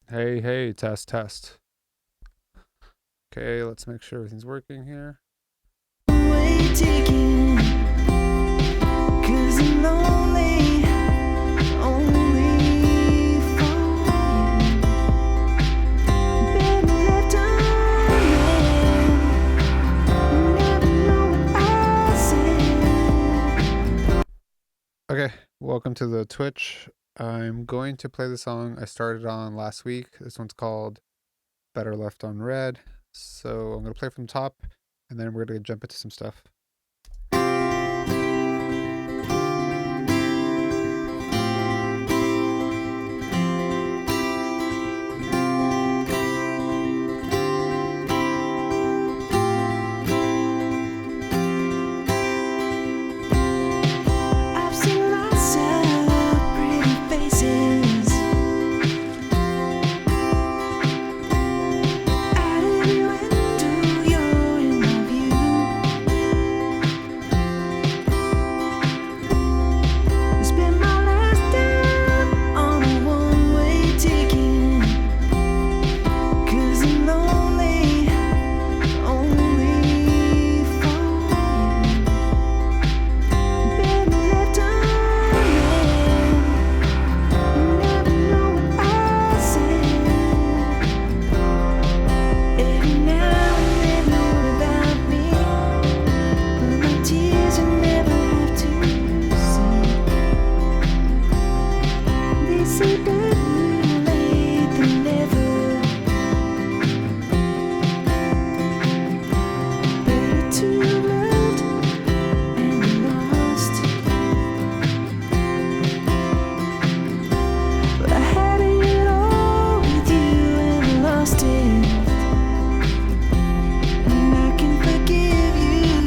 Hey, hey, test, test. Okay, let's make sure everything's working here. Way taken, 'cause I'm lonely, only for you. Better left unread, never know what I said. Okay, welcome to the Twitch. I'm going to play the song I started on last week. This one's called Better Left Unread. So I'm going to play from the top, and then we're going to jump into some stuff. I've seen lots of pretty faces out of your window, you're in my view. Spend my last dime on a one-way ticket, 'cause I'm lonely, only for you. Better left unread, never know what I said. Every now and then you worry about me, but my tears you never have to see. They say better late than never. Better to have loved and lost. But I had it all with you and lost it. And I can forgive you,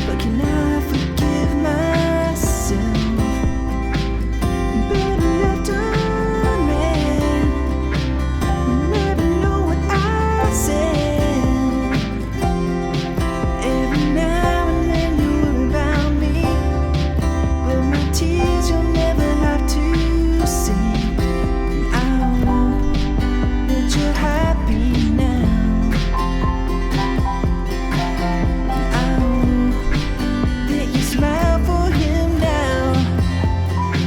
but can I forgive myself? Better left unread, never know what I said. Every now and then you worry about me, but my tears you'll never have to see. And I hope that you're happy now. I hope that you smile for him now.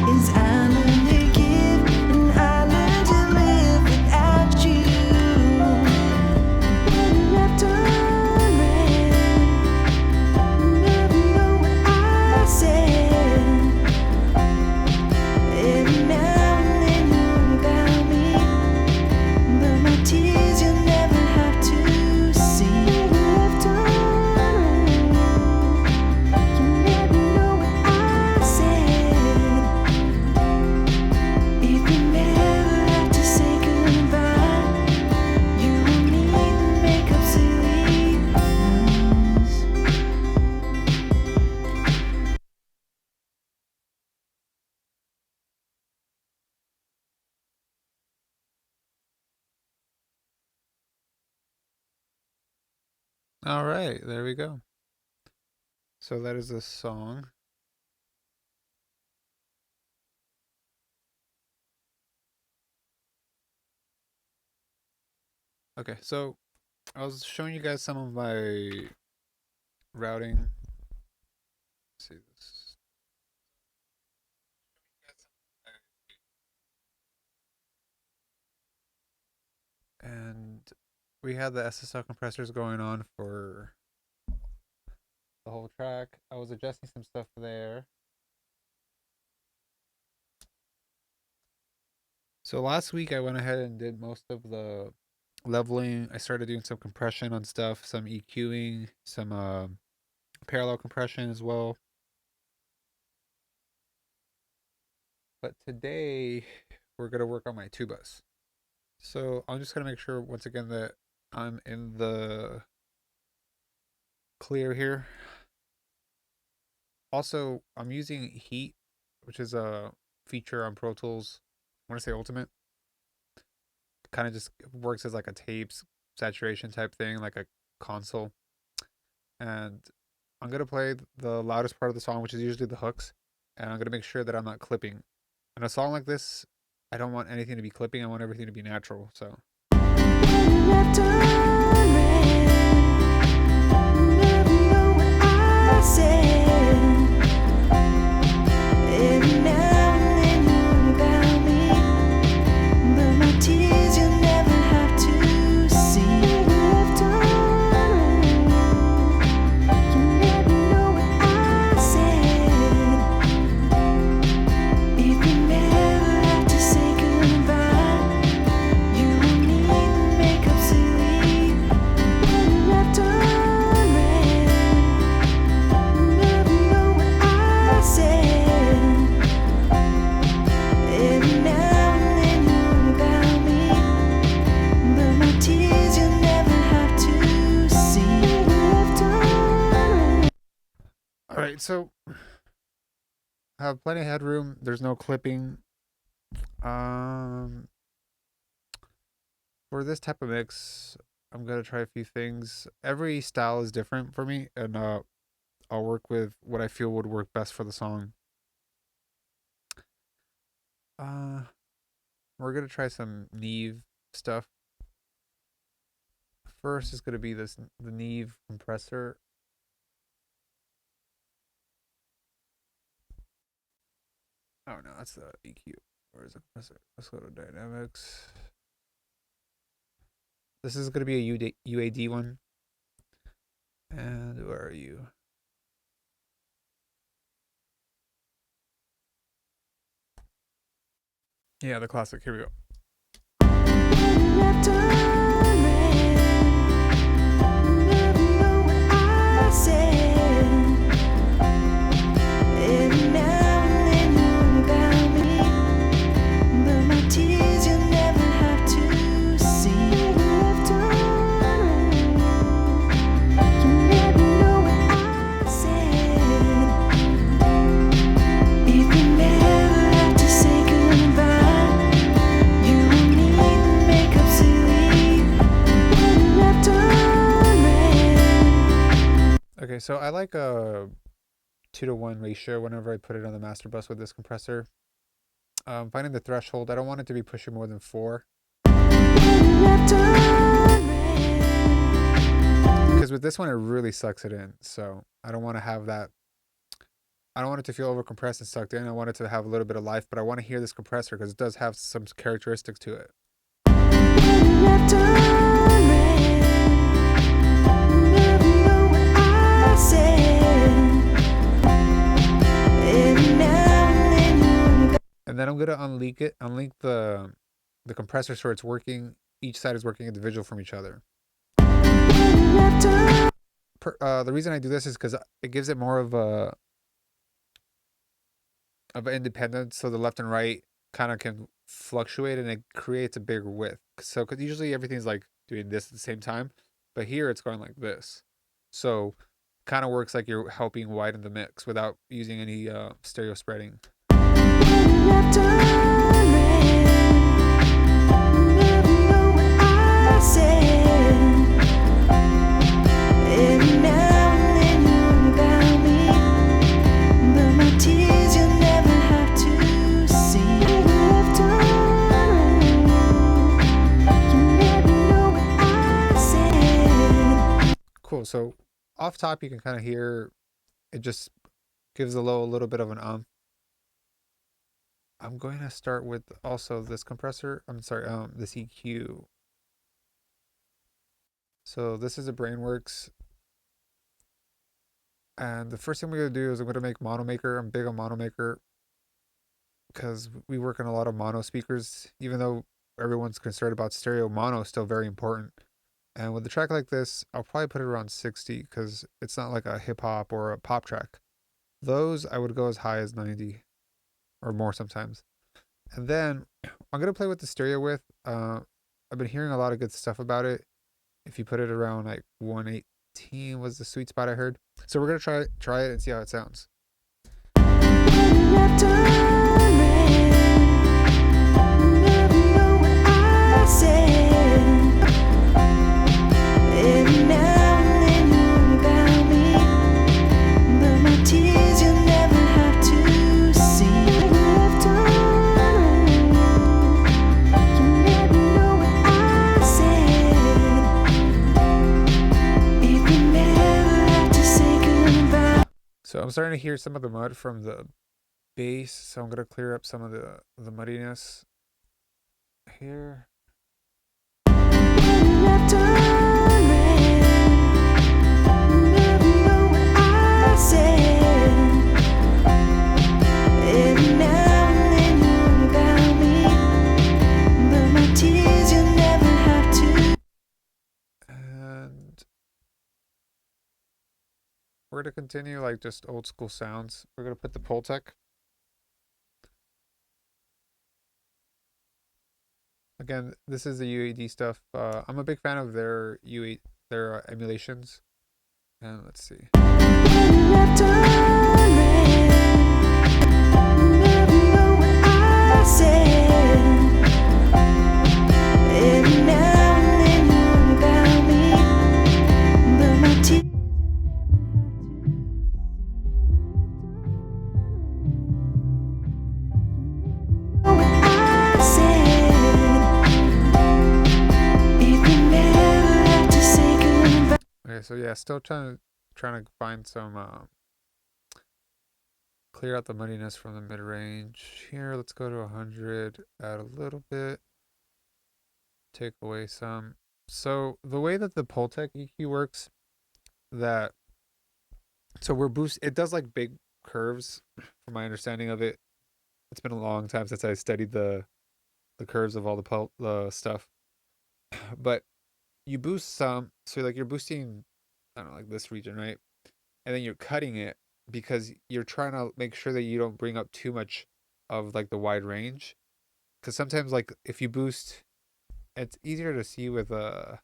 As I learn to give and I learn to live without you. Better left unread, never know what I said. Every now and then you worry about me, but my tears you'll never have to see. Better left unread, you never know what I said. If you never have to say goodbye, you won't need to make up silly lies. All right, there we go. So that is the song. Okay, so I was showing you guys some of my routing. Let's see this. And we had the SSL compressors going on for the whole track. I was adjusting some stuff there. So last week I went ahead and did most of the leveling. I started doing some compression on stuff, some EQing, some parallel compression as well. But today we're gonna work on my tubas. So I'm just gonna make sure once again that I'm in the clear here. Also, I'm using Heat, which is a feature on Pro Tools. I want to say Ultimate. Kind of just works as like a tapes saturation type thing, like a console. And I'm gonna play the loudest part of the song, which is usually the hooks, and I'm gonna make sure that I'm not clipping. In a song like this, I don't want anything to be clipping. I want everything to be natural. So Left unread. Never know what I said. Every now and then you about me, but my tears you'll never have to see. Left unread. You never know what I said. If we never have to say goodbye, you won't need the makeup silly. Left unread. Never know what I said. Every now and then you about me, but my tears you'll never have to see. Left unread. all right, so I have plenty of headroom. There's no clipping. Um, for this type of mix, I'm gonna try a few things. Every style is different for me, and I'll work with what I feel would work best for the song. Uh, we're gonna try some Neve stuff. First is gonna be the Neve compressor. Oh no, that's the EQ. Where's the compressor? Let's go to dynamics. This is gonna be a UAD one. And where are you? Yeah, the classic. Here we go. Left unread. Never know what I said. Every now and then you about me, but my tears you'll never have to see. Left unread. You never know what I said. If we never have to say goodbye, you won't need the makeup silly. Left unread. Okay, so I like a 2-to-1 ratio whenever I put it on the master bus with this compressor. Finding the threshold, I don't want it to be pushing more than 4. Left unread. Because with this one, it really sucks it in. So I don't want to have that. I don't want it to feel over compressed and sucked in. I want it to have a little bit of life, but I want to hear this compressor because it does have some characteristics to it. Left unread. Never know what I said. Every now and then you And then I'm gonna unlink the compressor so it's working. Each side is working individual from each other. left unread. The reason I do this is because it gives it more of an independence, so the left and right kind of can fluctuate, and it creates a bigger width. So, because usually everything's like doing this at the same time, but here it's going like this. So, kind of works like you're helping widen the mix without using any stereo spreading. Left unread. Never know what I said. Every now and then you about me, but my tears you'll never have to see. Left unread. You never know what I said. Cool. So, off top, you can kind of hear it just gives a little bit of an I'm going to start with also this compressor. I'm sorry, this EQ. So this is a Brainworks. And the first thing we're going to do is I'm going to make Mono Maker. I'm big on Mono Maker because we work on a lot of mono speakers. Even though everyone's concerned about stereo, mono is still very important. And with a track like this, I'll probably put it around 60 because it's not like a hip hop or a pop track. Those I would go as high as 90 or more sometimes. And then I'm going to play with the stereo width. I've been hearing a lot of good stuff about it. If you put it around like 118 was the sweet spot I heard. So we're going to try it and see how it sounds. Left unread. Never know what I said. Every now and then you about me, but my tears you'll never have to see. Left unread. I'm starting to hear some of the mud from the bass, so I'm gonna clear up some of the muddiness here. Left unread. Never know what I said. Every now and then you about me, but my tears you'll never have to. And we're gonna continue like just old school sounds. We're gonna put the Pultec. Again, this is the UAD stuff. I'm a big fan of their emulations. And let's see. Left unread. Never know what I said. Every now and then you about me, but my tears. Okay, so yeah, still trying to find some clear out the muddiness from the mid range. Here, let's go to 100, add a little bit, take away some. So the way that the Pultec EQ works, that so we're it does like big curves from my understanding of it. It's been a long time since I studied the curves of all the stuff. But you boost some, so like you're boosting, I don't know, like this region, right? And then you're cutting it because you're trying to make sure that you don't bring up too much of like the wide range. Because sometimes like if you boost, it's easier to see with one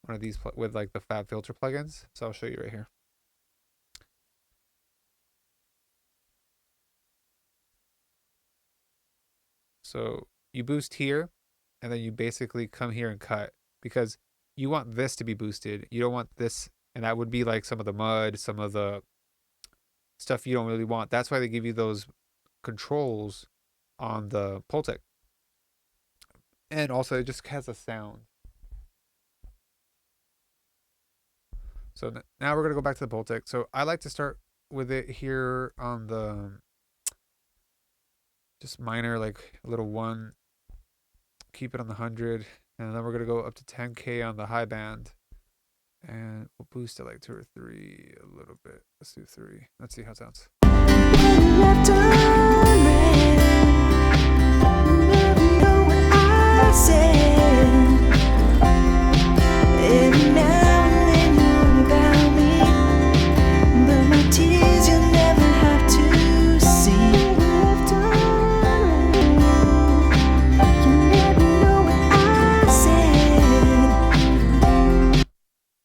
of these with like the Fab Filter plugins. So I'll show you right here. So you boost here, and then you basically come here and cut because you want this to be boosted. You don't want this, and that would be like some of the mud, some of the stuff you don't really want. That's why they give you those controls on the Pultec. And also it just has a sound. So now we're going to go back to the Pultec. So I like to start with it here on the just minor, like a little 1. Keep it on the 100. And then we're going to go up to 10K on the high band. And we'll boost it like 2 or 3 a little bit. Let's do 3. Let's see how it sounds. Left unread. Never know what I said. Every now and then you about me, but my tears you'll never have to see. Left unread. You never know what I said.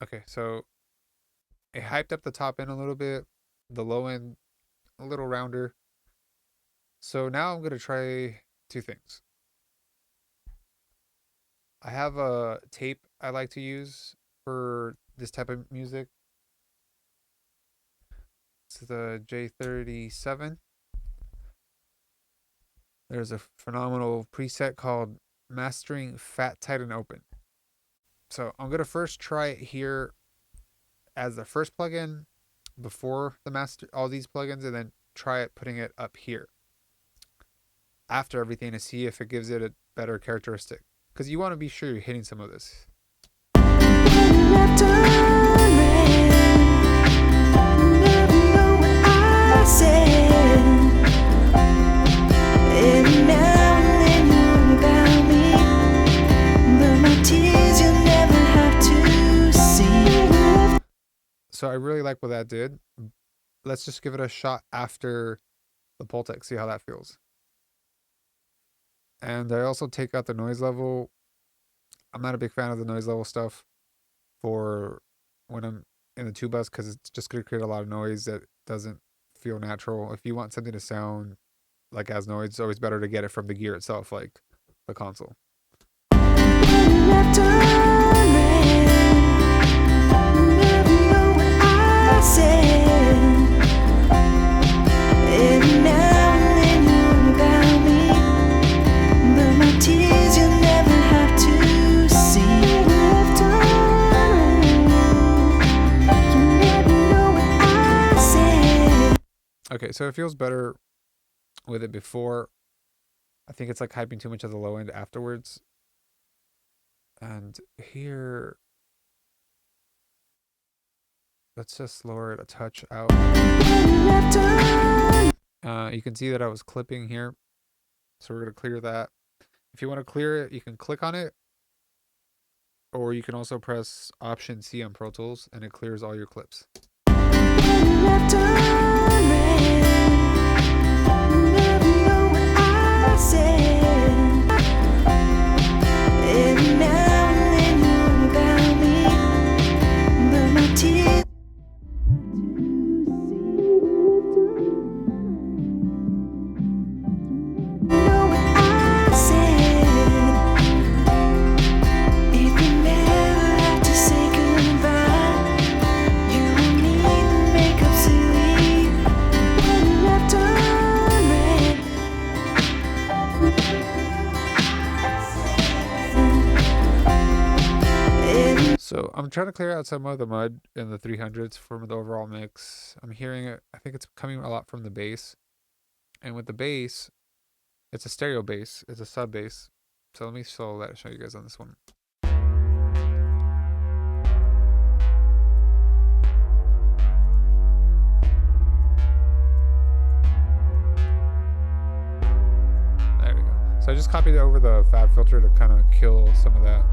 Okay, so it hyped up the top end a little bit, the low end a little rounder. So now I'm going to try 2 things. I have a tape I like to use for this type of music. It's the J37. There's a phenomenal preset called Mastering Fat, Tight, and Open. So I'm going to first try it here as the first plugin before the master, all these plugins, and then try it putting it up here after everything to see if it gives it a better characteristic. Because you want to be sure you're hitting some of this. Left unread. Never know what I said. Every now and then you about me, but my tears you'll never have to see. So I really like what that did. Let's just give it a shot after the Pultec, see how that feels. And I also take out the noise level. I'm not a big fan of the noise level stuff for when I'm in the 2 bus because it's just going to create a lot of noise that doesn't feel natural. If you want something to sound like as noise, it's always better to get it from the gear itself, like the console. Left unread. Never know what I said. Every now and then you about me, but my tears you'll never have to see. Left unread. You never know what I said. Okay, so it feels better with it before. I think it's like hyping too much of the low end afterwards. And here, let's just lower it a touch out. You can see that I was clipping here. So we're going to clear that. If you want to clear it, you can click on it. Or you can also press Option C on Pro Tools and it clears all your clips. So I'm trying to clear out some of the mud in the 300s from the overall mix. I'm hearing it. I think it's coming a lot from the bass. And with the bass, it's a stereo bass. It's a sub bass. So let me show you guys on this one. There we go. So I just copied it over the fab filter to kind of kill some of that.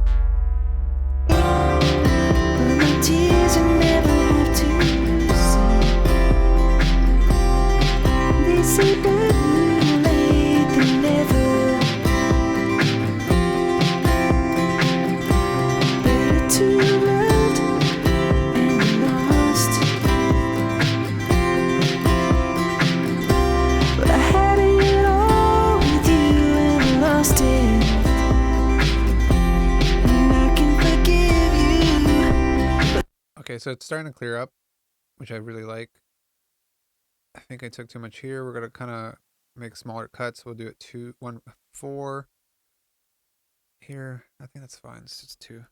Okay, so it's starting to clear up, which I really like. I think I took too much here. We're gonna kind of make smaller cuts. We'll do it 2, 1, 4. Here, I think that's fine. It's just 2.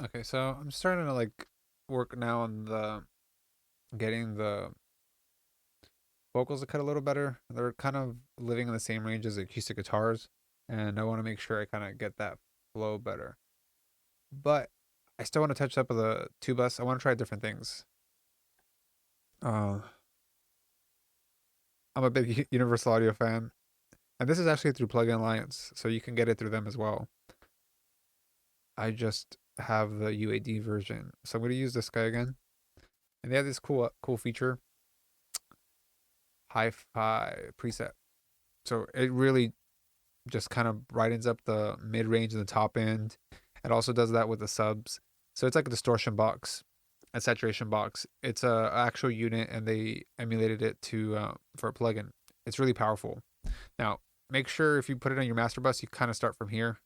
Okay, so I'm starting to like work now on the getting the vocals to cut a little better. They're kind of living in the same range as acoustic guitars, and I want to make sure I kind of get that flow better. But I still want to touch up with the tubas. I want to try different things. I'm a big Universal Audio fan, and this is actually through Plugin Alliance, so you can get it through them as well. I just have the UAD version, so I'm going to use this guy again. And they have this cool feature, hi-fi preset. So it really just kind of brightens up the mid-range and the top end. It also does that with the subs. So it's like a distortion box, a saturation box. It's a actual unit, and they emulated it to for a plugin. It's really powerful. Now, make sure if you put it on your master bus, you kind of start from here.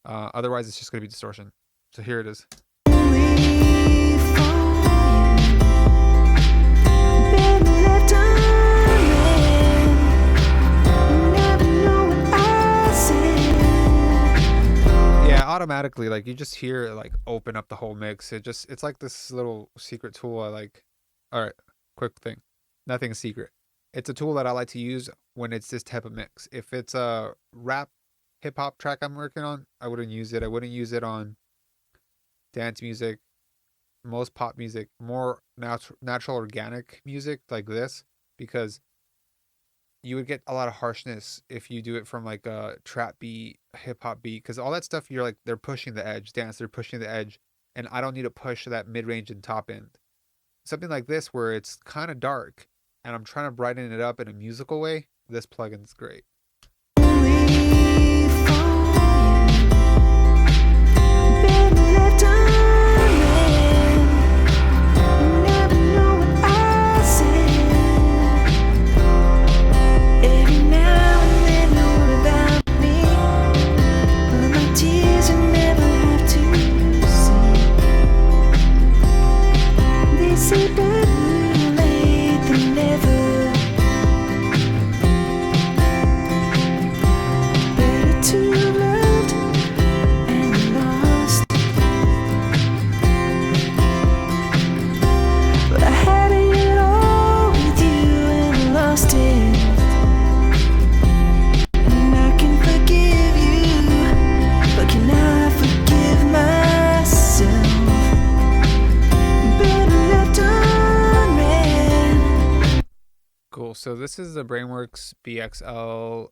Otherwise, it's just going to be distortion. So here it is. Yeah, automatically, like you just hear it like open up the whole mix. It's like this little secret tool I like. All right, quick thing. Nothing secret. It's a tool that I like to use when it's this type of mix. If it's a rap hip hop track I'm working on, I wouldn't use it. I wouldn't use it on dance music, most pop music, more natural organic music like this, because you would get a lot of harshness if you do it from like a trap beat, hip hop beat, because all that stuff, you're like, they're pushing the edge. Dance, they're pushing the edge, and I don't need to push that mid range and top end. Something like this where it's kind of dark, and I'm trying to brighten it up in a musical way, this plugin's great. Cool. So this is the Brainworks BXL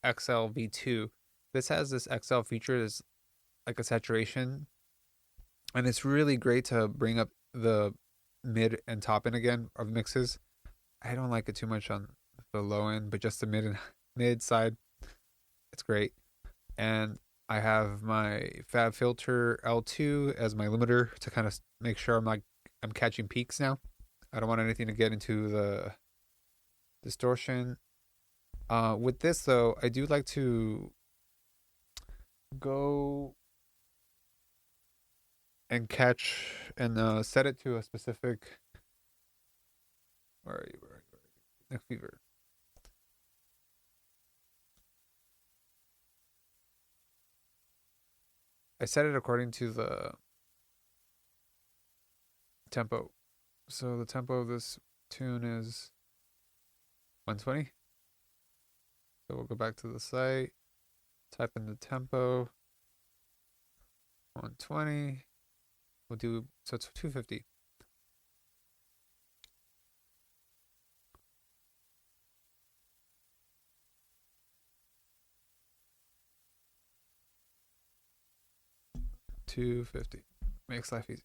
XLV2. This has this XL feature, is like a saturation, and it's really great to bring up the mid and top end again of mixes. I don't like it too much on the low end, but just the mid and mid side, it's great. And I have my Fab Filter L2 as my limiter to kind of make sure I'm catching peaks now. I don't want anything to get into the distortion. With this though, I do like to go and catch and set it to a specific. Where are you? Neck fever. I set it according to the tempo. So the tempo of this tune is 120. So we'll go back to the site, type in the tempo, 120. We'll do, so it's 250. $250 makes life easy.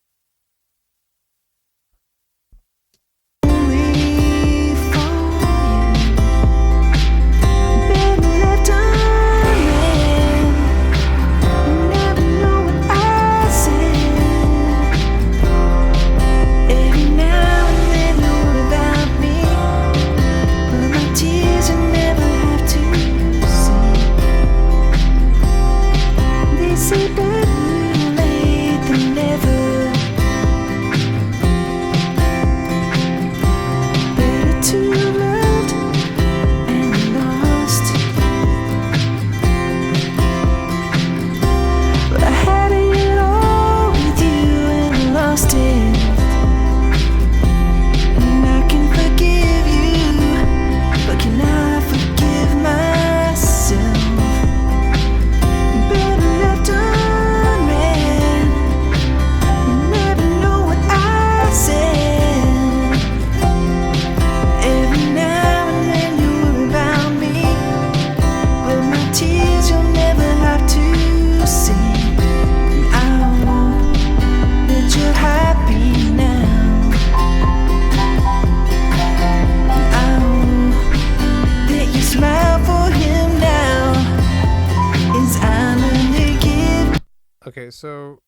Okay, so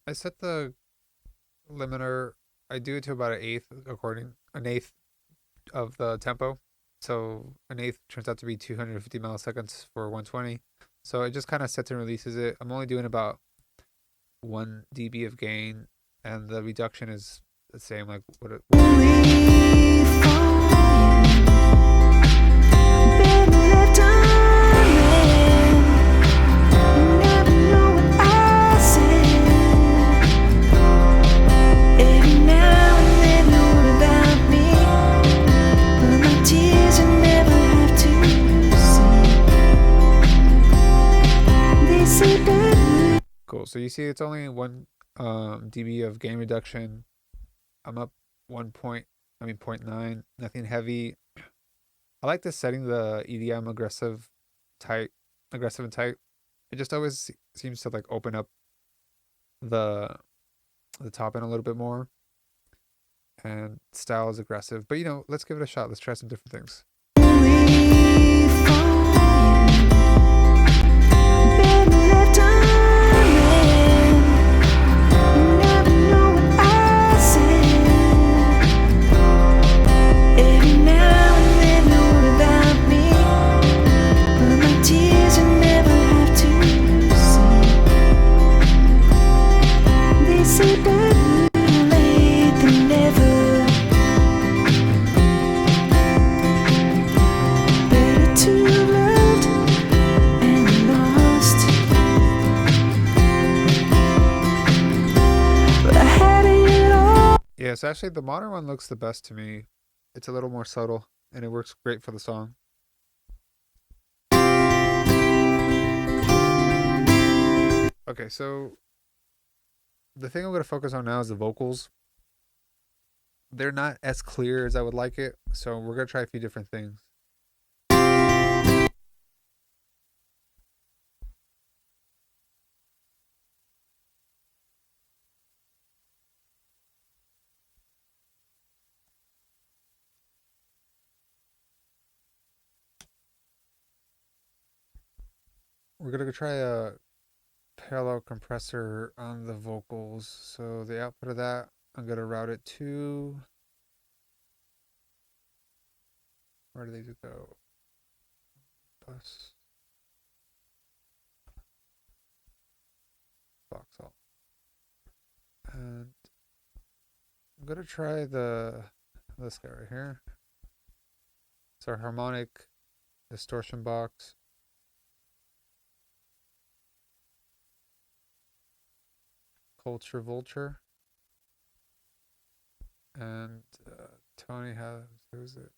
I set the limiter. I do it to about an eighth of the tempo. So an eighth turns out to be 250 milliseconds for 120. So it just kind of sets and releases it. I'm only doing about 1 dB of gain, and the reduction is the same, like what it. Cool. So you see, it's only 1 dB of gain reduction. I'm up 0.9, nothing heavy. I like this setting, the EDM aggressive and tight. It just always seems to like open up the top end a little bit more. and style is aggressive. But you know, let's give it a shot. Let's try some different things. Only for you. Better left unread. You never know what I said. Every now and then you worry about me, but my tears you never have to see. They say better late than never. Better to have loved and lost. But I had it all. Yes, actually, the modern one looks the best to me. It's a little more subtle, and it works great for the song. Okay, so the thing I'm going to focus on now is the vocals. They're not as clear as I would like it, so we're going to try a few different things. We're going to try a parallel compressor on the vocals. So the output of that, I'm going to route it to, where do they go? Bus. Voxel. And I'm going to try this guy right here. It's our harmonic distortion box. Culture Vulture. And Tony has, who's it?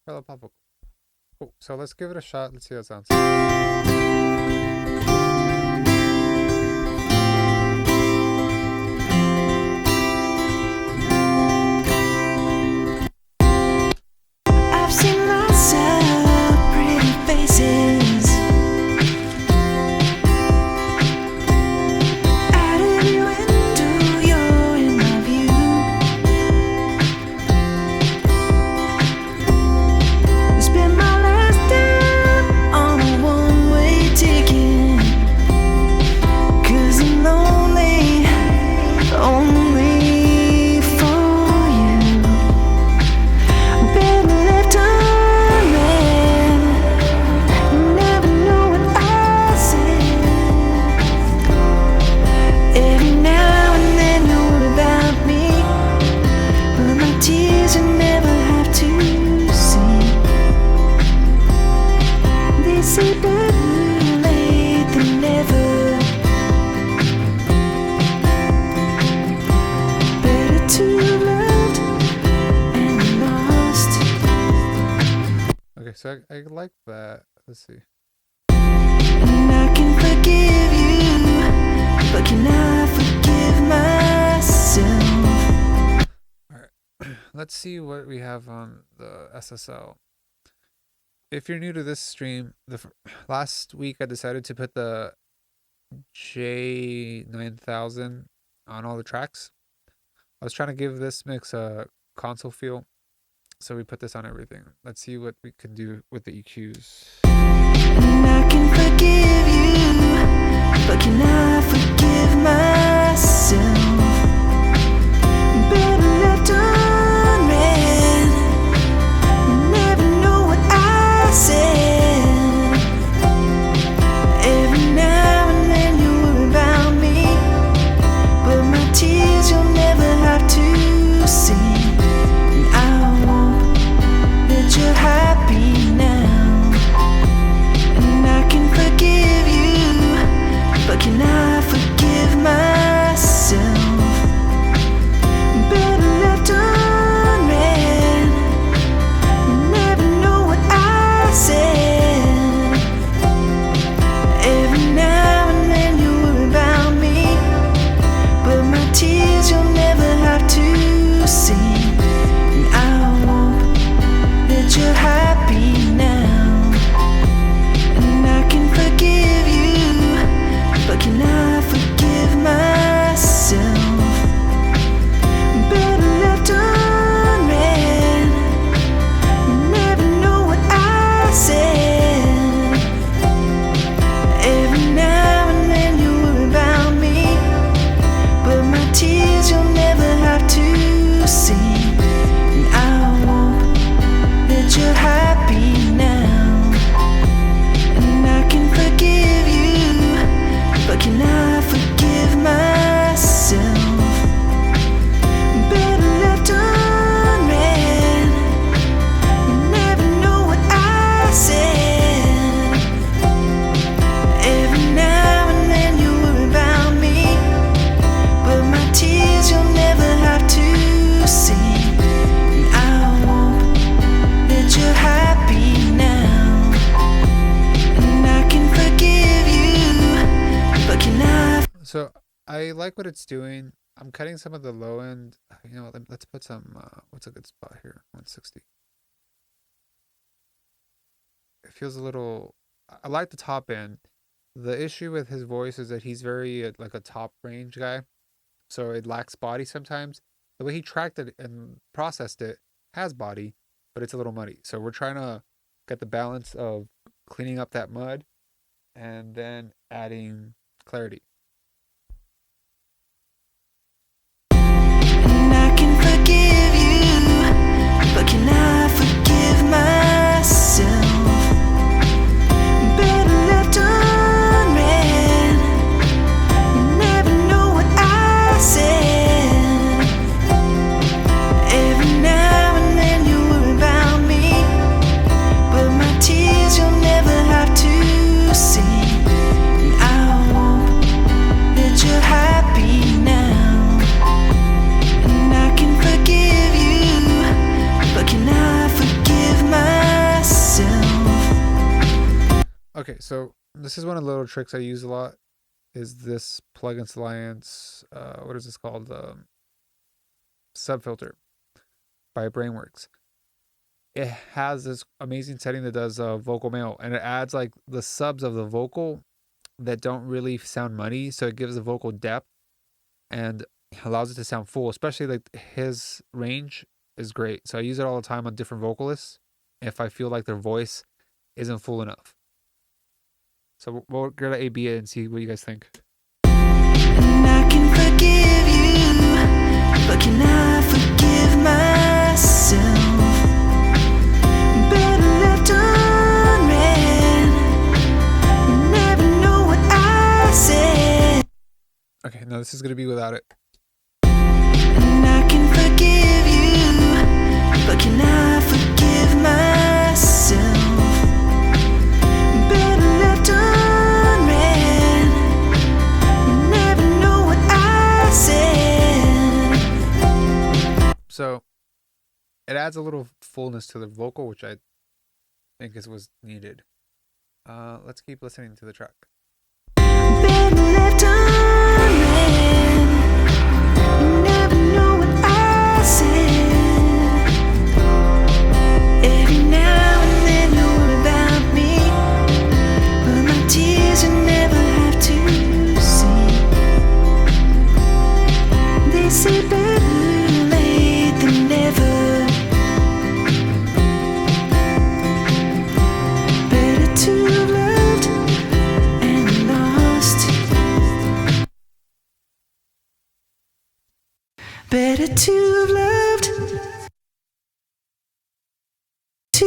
Hello, Papa. Cool. So let's give it a shot. Let's see how it sounds. I've seen lots of pretty faces. Out of your window, you're in my view. Spend my last dime on a one-way ticket. 'Cause I'm lonely, only for you. Better left unread. You never know what I said. Every now and then you worry about me, but my tears you never have to see. They say better late than never. Better to have loved and lost. Okay, so I like that. Let's see. And I can forgive you, but can I forgive myself? All right. Let's see what we have on the SSL. If you're new to this stream, last week I decided to put the J9000 on all the tracks. I was trying to give this mix a console feel, so we put this on everything. Let's see what we can do with the EQs. And I can forgive you, but can I forgive myself? Better left unread. You never know what I said. Every now and then you worry about me, but my tears you'll never have to see. And I hope that you're happy now. And I can So I like what it's doing. I'm cutting some of the low end. You know, let's put some. What's a good spot here? 160. It feels a little. I like the top end. The issue with his voice is that he's very like a top range guy, so it lacks body sometimes. The way he tracked it and processed it has body, but it's a little muddy. So we're trying to get the balance of cleaning up that mud and then adding clarity. And I can forgive you, but can I forgive myself? Better left unread. Never know what I said. Every now and then you worry about me, but my tears you'll never have to see. And I hope that you're happy now. And I can forgive you, but can I forgive myself? Okay, so this is one of the little tricks I use a lot. Is this plugins alliance? What is this called? Subfilter by Brainworks. It has this amazing setting that does vocal male, and it adds like the subs of the vocal that don't really sound muddy, so it gives the vocal depth and allows it to sound full. Especially like his range is great, so I use it all the time on different vocalists if I feel like their voice isn't full enough. So we'll go to AB it and see what you guys think. And I can forgive you, but can I forgive myself? Better left unread. Never know what I said. Okay, no, this is gonna be without it. And I can forgive you, but can I forgive myself? Better left unread. Never know what I said. So it adds a little fullness to the vocal, which I think was needed. Let's keep listening to the track. Better left unread. Never know what I said. Every now and then you worry about me, but my tears you never have to see. They say better late than never. Better to have loved and lost. Better to have loved. To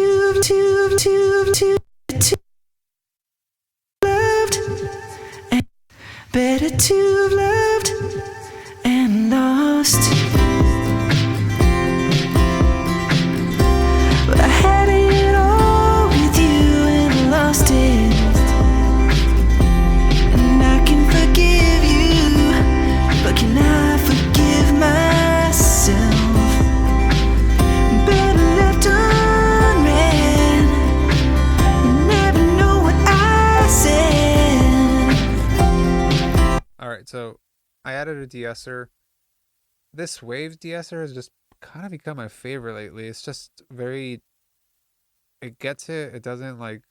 loved. And better to have loved and lost. But I had it all with you and lost it. And I can forgive you, but can I forgive myself? Better left unread. Never know what I said. All right, so I added a de-esser. This Waves de-esser has just kind of become my favorite lately. It's just very, it gets it. It doesn't like,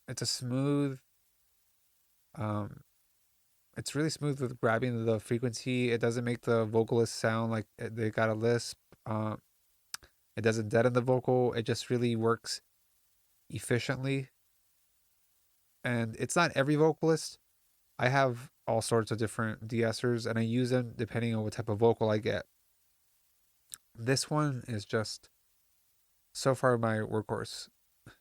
it's a smooth, um, it's really smooth with grabbing the frequency. It doesn't make the vocalist sound like they got a lisp. It doesn't deaden the vocal. It just really works efficiently. And it's not every vocalist. I have all sorts of different de-essers, and I use them depending on what type of vocal I get. This one is just so far my workhorse.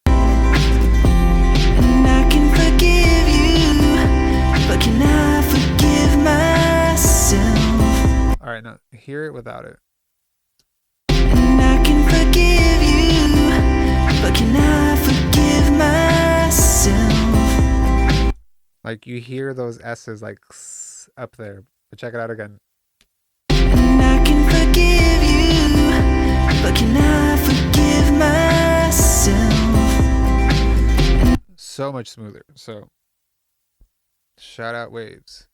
And I can forgive you, but can I forgive myself? All right, now hear it without it. And I can forgive you, but can I forgive myself? Like you hear those S's like up there. But check it out again. And I can forgive you, but can I forgive myself? So much smoother. So shout out Waves.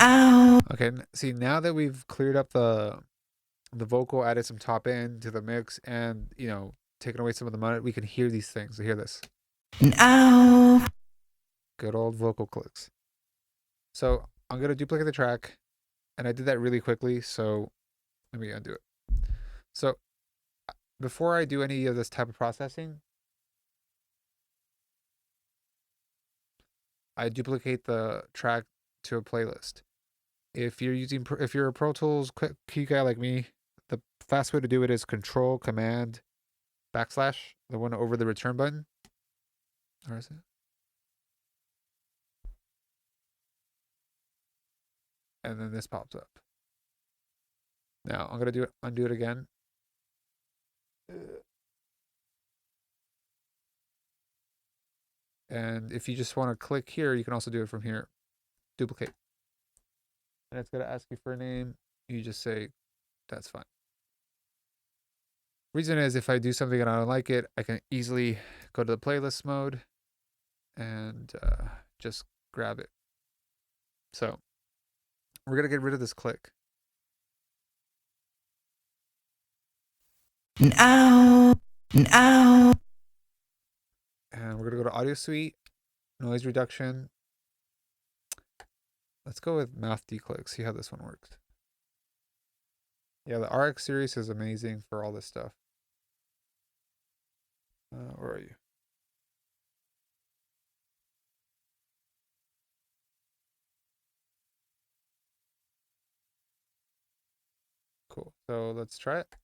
Ow. Okay, see, now that we've cleared up the vocal, added some top end to the mix, and taken away some of the mud, we can hear these things. Hear this. Ow. Good old vocal clicks. So I'm gonna duplicate the track, and I did that really quickly. So let me undo it. So before I do any of this type of processing, I duplicate the track to a playlist. If you're a Pro Tools key guy like me, the fast way to do it is Control Command /, the one over the return button. Or is it? And then this pops up. Now I'm gonna undo it again. And if you just want to click here, you can also do it from here. Duplicate. And it's gonna ask you for a name. You just say, that's fine. Reason is, if I do something and I don't like it, I can easily go to the playlist mode and just grab it. So we're gonna get rid of this click. Ow. Ow. And we're gonna go to Audio Suite, Noise Reduction. Let's go with Math Declick, see how this one works. Yeah, the RX series is amazing for all this stuff. Where are you? Cool. So let's try it.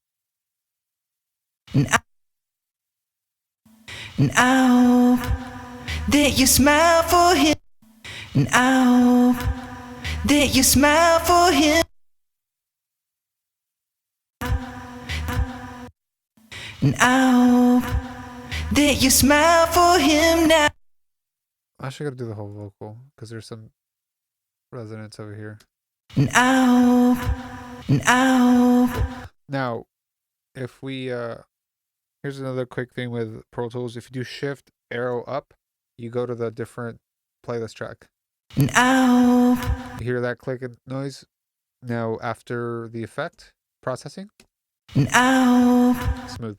Ow. That you smile for him. Ow. That you smile for him. Ow. That you smile for him now. I actually gotta do the whole vocal because there's some resonance over here. Ow. Ow. Now, if we here's another quick thing with Pro Tools. If you do Shift arrow up, you go to the different playlist track. Ow. You hear that click and noise? Now, after the effect processing, Ow. smooth.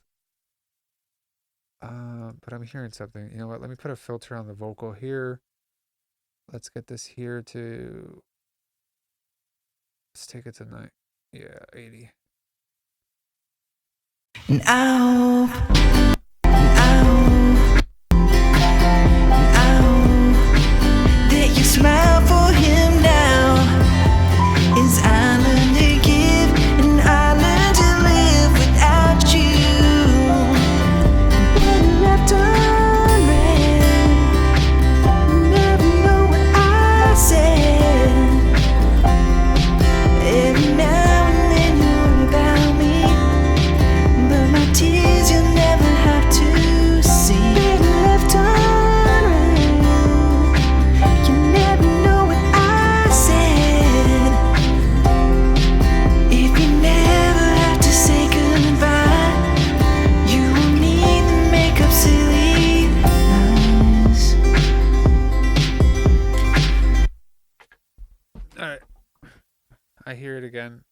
But I'm hearing something. You know what? Let me put a filter on the vocal here. Let's get this here to. Let's take it to 9. Yeah, 80. Ow. Ow. Ow. That you smile for him now. Is I learn to give and I learn to live without you. Better left unread. Never know what I said. Every now and then you worry about me, but my tears you'll never have to see. Better left unread. You never know what I said. If you never have to say goodbye, you won't need to make up silly lies. All right. I hear it again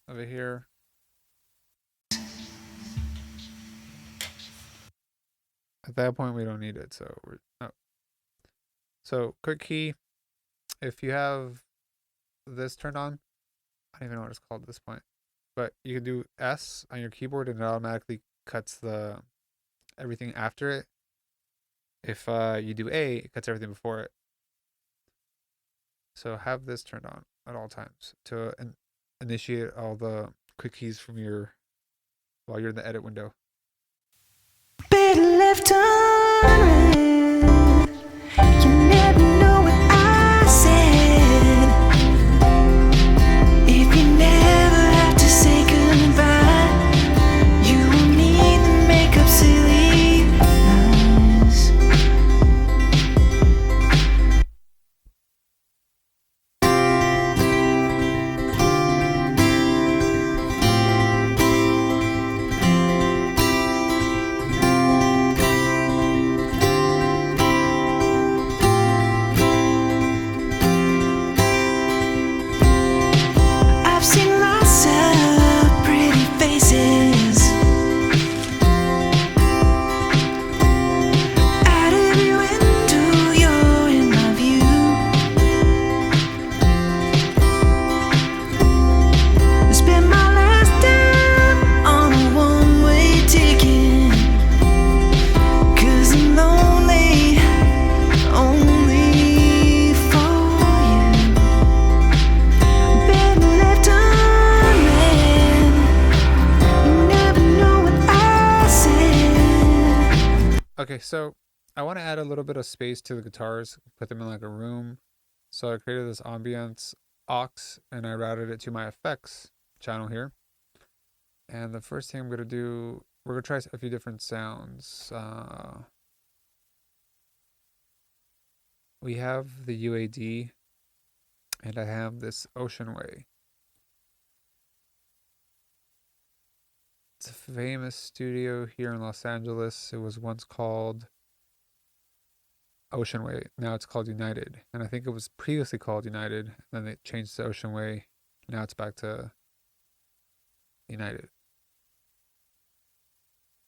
over here. At that point, we don't need it. So we're So quick key. If you have this turned on, I don't even know what it's called at this point, but you can do S on your keyboard and it automatically cuts everything after it. If you do A, it cuts everything before it. So have this turned on at all times to initiate all the quick keys from while you're in the edit window. Better left unread. You never know what I said. If you never have to say goodbye, you won't need to make up silly lies. Okay, so I want to add a little bit of space to the guitars, put them in like a room. So I created this ambience aux and I routed it to my effects channel here. And the first thing I'm going to do, we're going to try a few different sounds. We have the UAD and I have this Ocean Way. It's a famous studio here in Los Angeles. It was once called Ocean Way. Now it's called United. And I think it was previously called United. Then they changed to Ocean Way. Now it's back to United.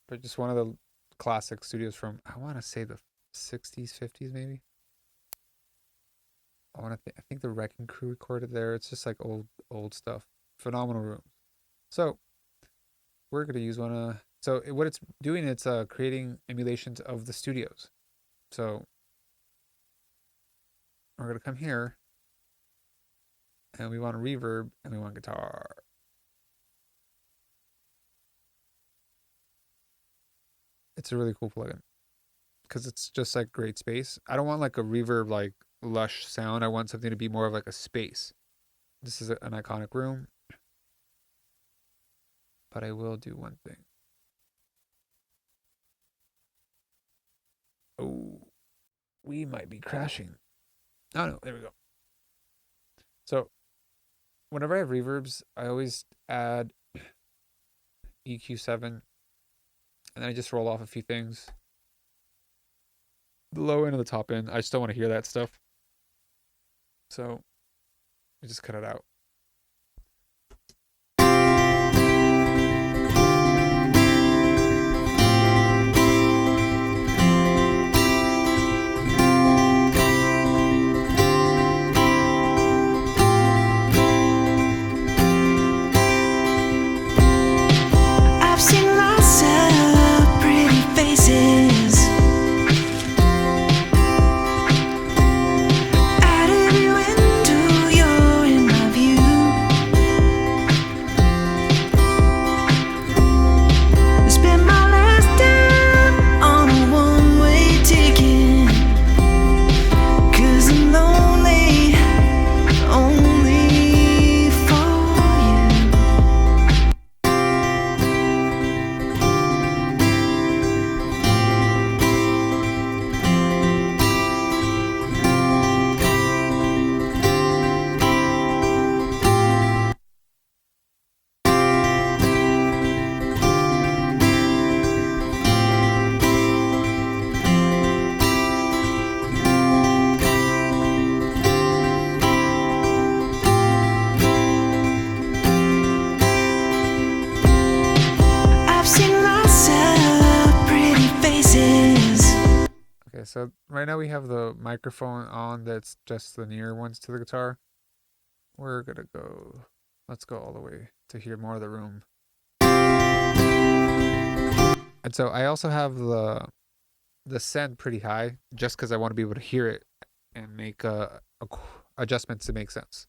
But just one of the classic studios from, I want to say the 60s, 50s maybe. I think the Wrecking Crew recorded there. It's just like old stuff. Phenomenal rooms. So we're gonna use one. So what it's doing, it's creating emulations of the studios. So we're gonna come here, and we want a reverb, and we want guitar. It's a really cool plugin because it's just like great space. I don't want like a reverb like lush sound. I want something to be more of like a space. This is an iconic room, but I will do one thing. Oh, we might be crashing. Oh no, there we go. So whenever I have reverbs, I always add EQ7 and then I just roll off a few things. The low end and the top end, I still want to hear that stuff. So I just cut it out. I've seen lots of pretty faces at every window. You're in my view. Spend my last dime on a one-way ticket, 'cause I'm lonely only for you. I've seen lots of pretty faces. Okay, so right now we have the microphone on that's just the near ones to the guitar. We're gonna go, let's go all the way to hear more of the room. And so I also have the send pretty high just because I want to be able to hear it and make adjustments to make sense.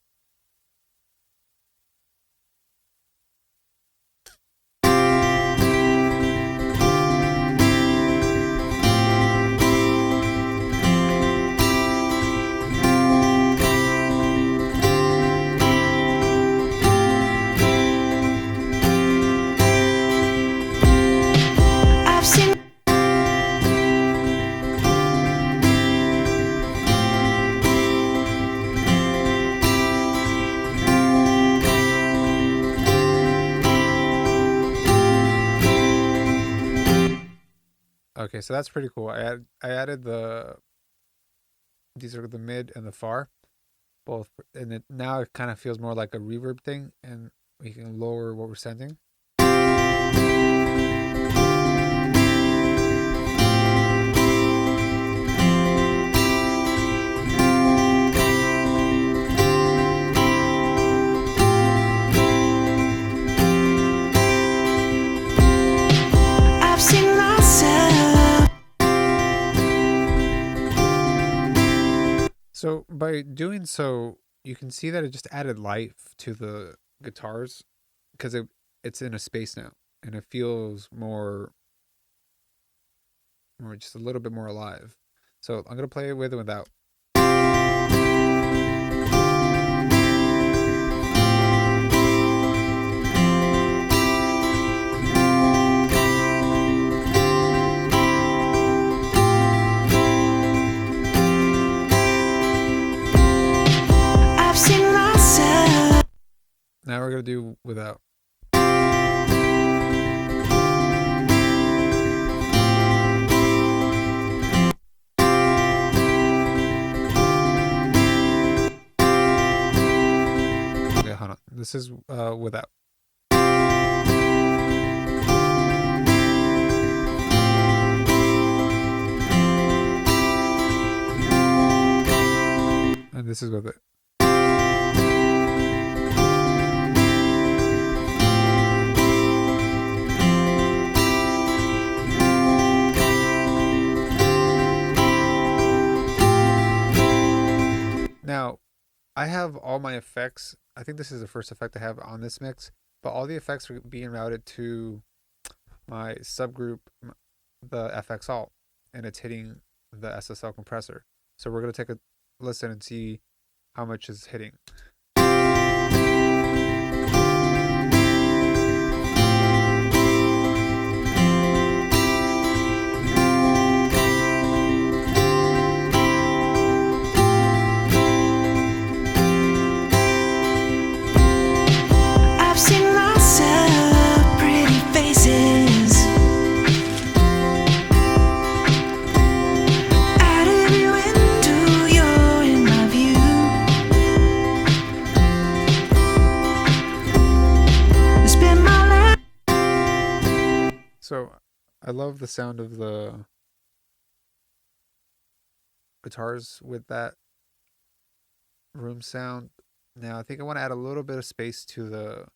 I've seen Okay, so that's pretty cool. I added these are the mid and the far, both, and now it kind of feels more like a reverb thing, and we can lower what we're sending. I've seen lots of So by doing so, you can see that it just added life to the guitars because it's in a space now, and it feels more or just a little bit more alive. So I'm gonna play with and without. I've seen myself. Now we're gonna do without. Okay, hold on. This is without. And this is with it. Now, I have all my effects. I think this is the first effect I have on this mix, but all the effects are being routed to my subgroup, the FX alt, and it's hitting the SSL compressor. So we're going to take a listen and see how much is hitting. I've seen myself, pretty faces. Out every window, you're in my view. Spend my life. So I love the sound of the guitars with that room sound. Now I think I want to add a little bit of space to the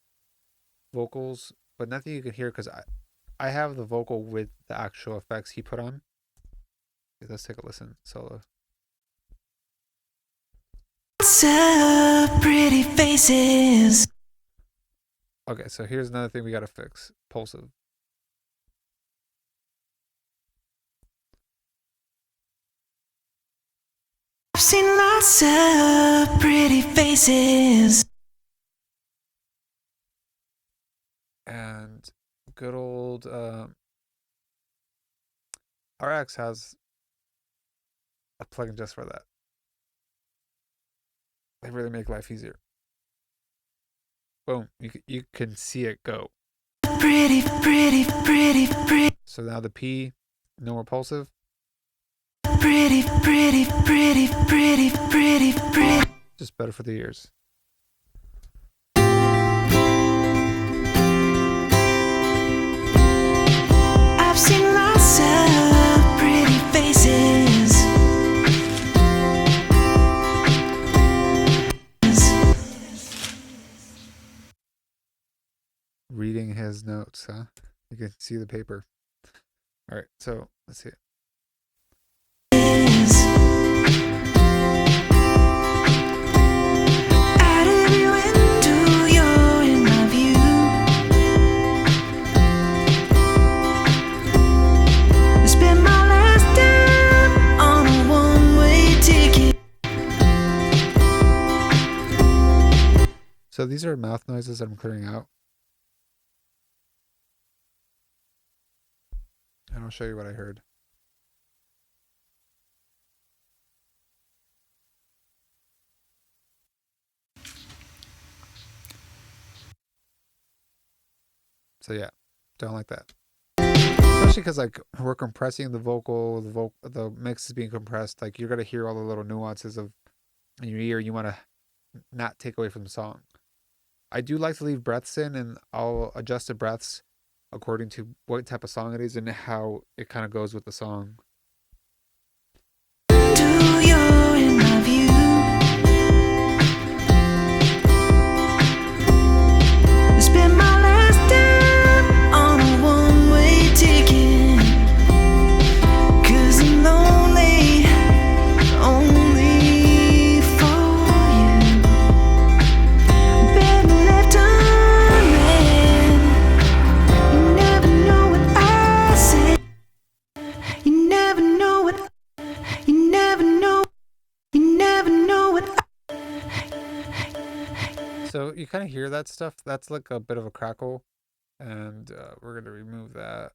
vocals, but nothing you can hear because I have the vocal with the actual effects he put on. Okay, let's take a listen solo. Myself, pretty faces. Okay, so here's another thing we got to fix. Pulsive. I've seen myself, pretty faces. And good old RX has a plugin just for that. They really make life easier. Boom, you can see it go. Pretty, pretty, pretty, pretty. So now the P, no more pulsive. Pretty, pretty, pretty, pretty, pretty, pretty. Just better for the ears. I've seen myself, pretty faces. Reading his notes, huh? You can see the paper. All right, so let's see it. Out every window, you're in my view. Spend my last dime on a one-way ticket. So these are mouth noises that I'm clearing out. And I'll show you what I heard. So yeah, don't like that. Especially because like we're compressing the vocal, the mix is being compressed. Like you're gonna hear all the little nuances of in your ear. You want to not take away from the song. I do like to leave breaths in, and I'll adjust the breaths according to what type of song it is and how it kind of goes with the song. You're in my view. Spend my last dime on a one-way ticket. 'Cause I'm lonely, only for you. Better left unread. You never know what I said. You never you kind of hear that stuff. That's like a bit of a crackle, and we're gonna remove that.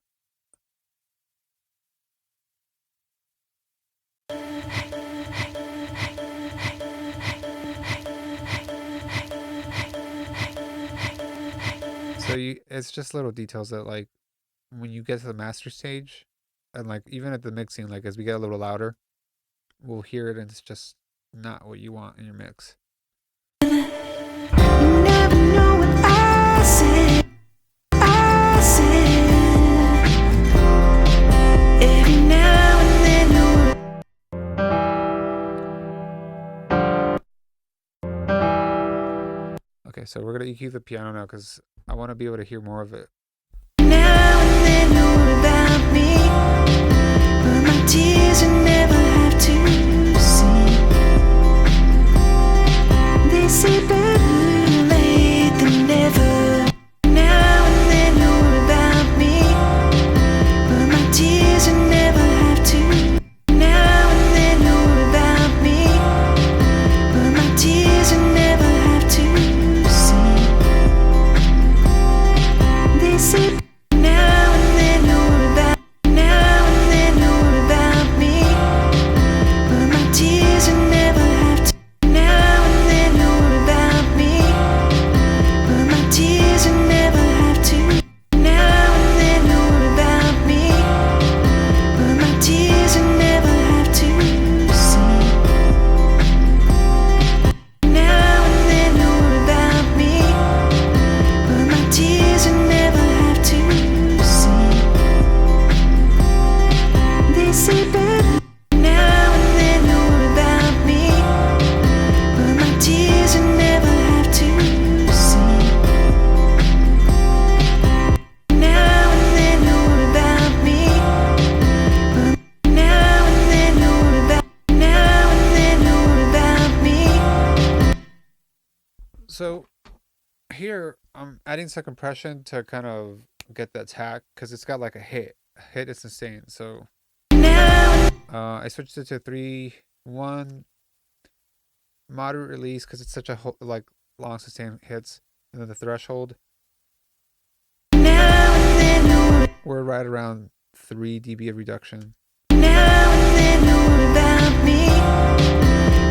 So it's just little details that like when you get to the master stage, and like even at the mixing, like as we get a little louder, we'll hear it, and it's just not what you want in your mix. You never know what I said. I said every now and then Okay, so we're gonna EQ the piano now because I want to be able to hear more of it. now and then know about me, but my tears you never have to see. They say better late than never. Now and then know about me, but my tears you never have to. Now and then know about me, but my tears you never have to see. They say now and then know about. Now and then know about me, but my tears you never have to. Now and then know about me, but my tears you never have to. Now and then know about me, but my tears you never have to see. Now and then know about me, but my tears you never have to see. They say better now and then know about me, but my tears you never have to see. Now and then know about me, but now and then know about. Now and then know about me. So here I'm adding some compression to kind of get the attack because it's got like a hit. A hit is insane. So Now I switched it to 3-1 moderate release because it's such a like long sustained hits, and then the threshold now and then know. we're right around 3 dB of reduction. Now and then know about me,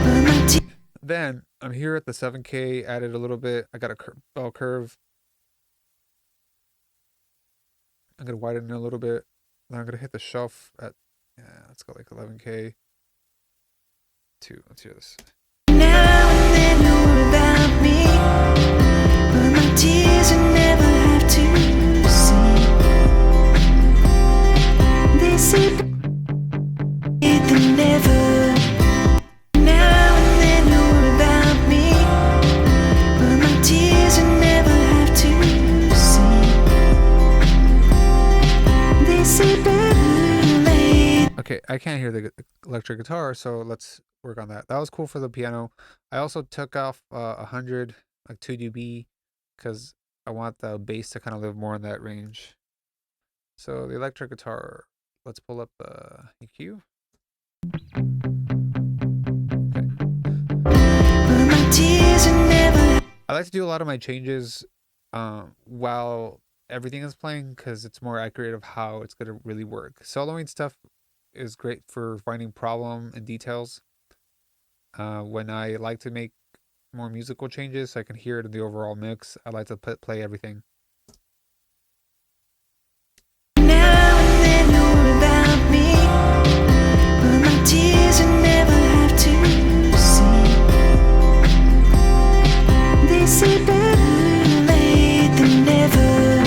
but my tears. Then I'm here at the 7K, added a little bit. I got a bell curve. I'm gonna widen it a little bit. Then I'm gonna hit the shelf at let's go like 11K. Let's hear this. Now and then know about me, but my tears you never have to see. They say better than never. Now and then know about me, but my tears you never have to see. They say better late. Okay, I can't hear the electric guitar, so let's work on that. That was cool for the piano. I also took off 100, like 2 dB, because I want the bass to kind of live more in that range. So the electric guitar, let's pull up the EQ. But my tears you never. I like to do a lot of my changes while everything is playing because it's more accurate of how it's going to really work. Soloing stuff is great for finding problem and details. When I like to make more musical changes so I can hear it in the overall mix, I like to play everything. Now and then know about me, but my tears you never have to see. They say better late than never.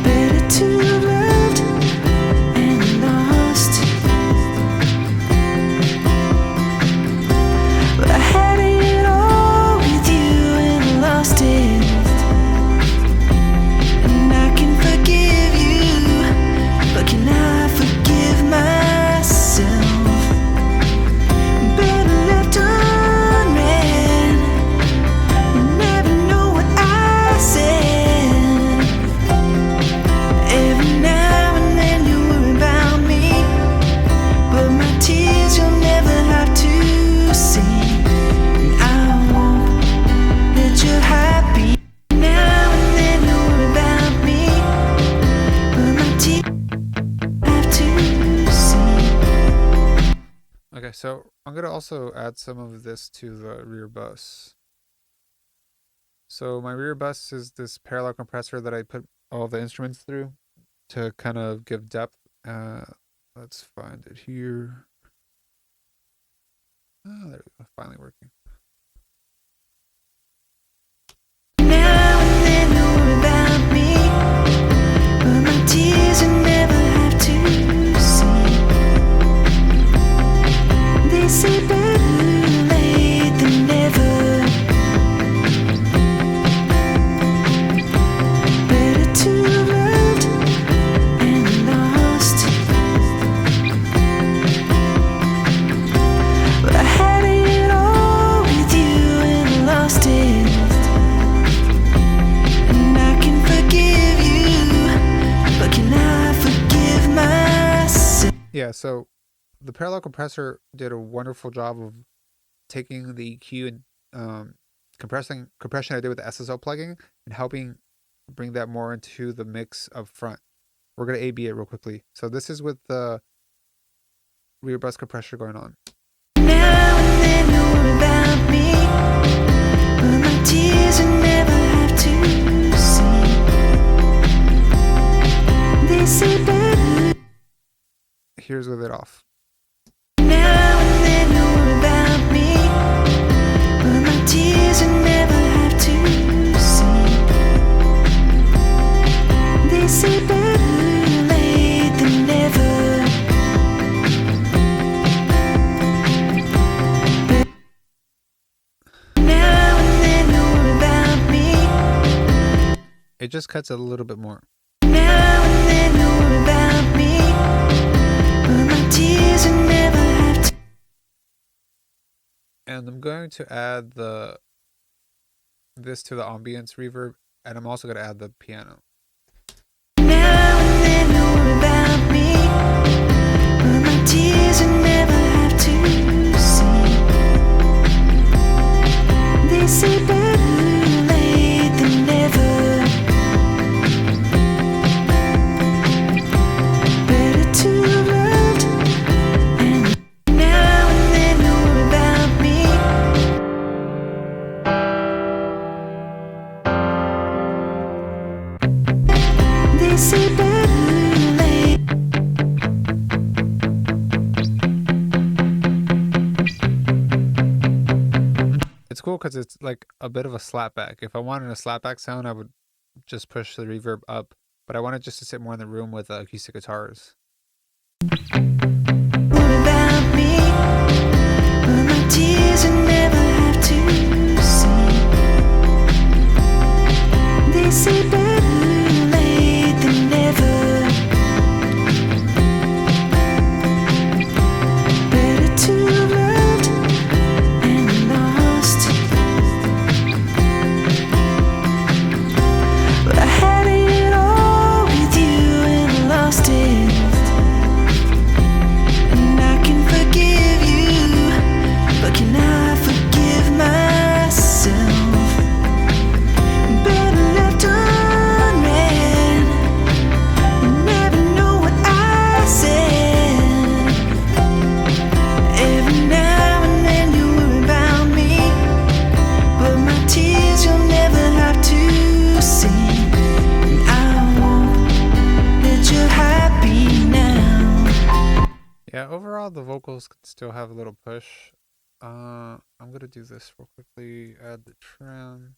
Better to have loved and lost. But I had it all with so I'm gonna also add some of this to the rear bus. So my rear bus is this parallel compressor that I put all the instruments through to kind of give depth. Uh, let's find it here. Oh, there we go. Finally working. Now and then know about me, but my tears I never have to see. They say better late than never. Better to have loved and lost. But I had it all with you and lost it. And I can forgive you, but can I forgive myself? Yeah, so the parallel compressor did a wonderful job of taking the EQ and compression I did with the SSL plugin and helping bring that more into the mix up front. We're gonna A/B it real quickly. So this is with the rear bus compressor going on. Now and then know about me, but my tears I never have to see. They say better. Here's with it off. Now and then know about me, but my tears I never have to see. They say better late than never. Now and then know about me, It just cuts a little bit more. now and then know about me, but my tears I never have to. And I'm going to add this to the ambience reverb, and I'm also going to add the piano. Now and then know about me, but my tears I never have to see. They say better late than never. Better to have loved and now and then know about me. They say better late. It's cool because it's like a bit of a slapback. If I wanted a slapback sound, I would just push the reverb up, but I wanted just to sit more in the room with acoustic guitars. About me, but my tears I never have to see. They say better late than never. Better to have loved and lost. But I had it all with you and lost it. And I can forgive you, but can I forgive myself? Better left unread. You never know what I said. Every now and then you worry about me, but my tears you'll never have to see. And I hope that you're happy now. Yeah, overall the vocals could still have a little push. I'm gonna do this real quickly. Add the trim.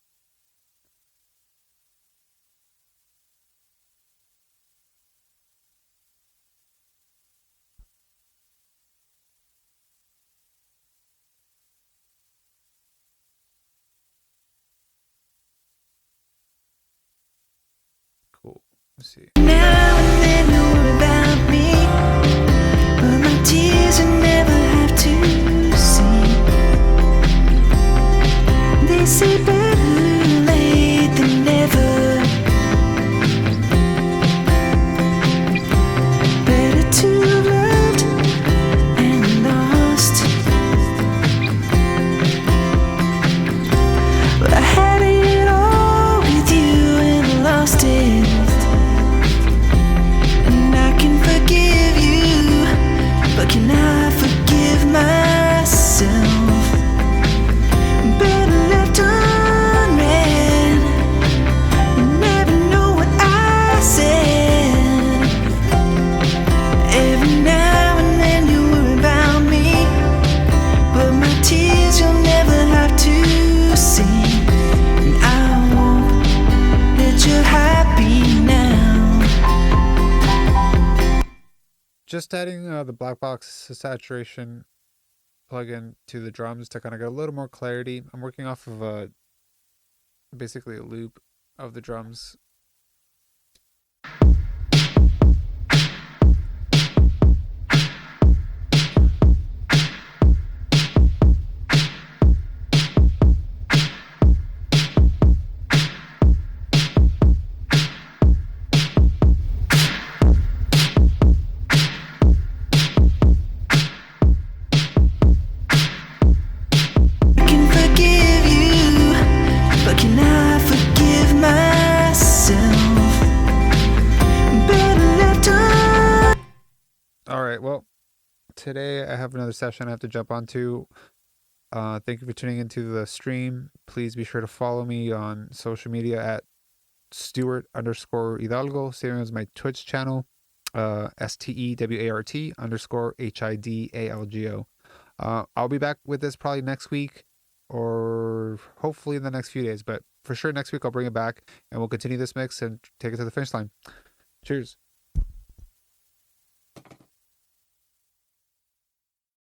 Cool. Let's see. Now and then know about me, but my tears I never have to see. They say better late than never. Better to have loved and lost. But I had it all with you and lost it. Just adding the black box saturation plugin to the drums to kind of get a little more clarity. I'm working off of basically a loop of the drums. I can forgive you, but can I forgive myself? Better left unread. All right, well, today I have another session I have to jump onto. Thank you for tuning into the stream. Please be sure to follow me on social media at Stewart_Hidalgo. Same as my Twitch channel, STEWART_HIDALGO. I'll be back with this probably next week or hopefully in the next few days, but for sure next week I'll bring it back and we'll continue this mix and take it to the finish line. Cheers.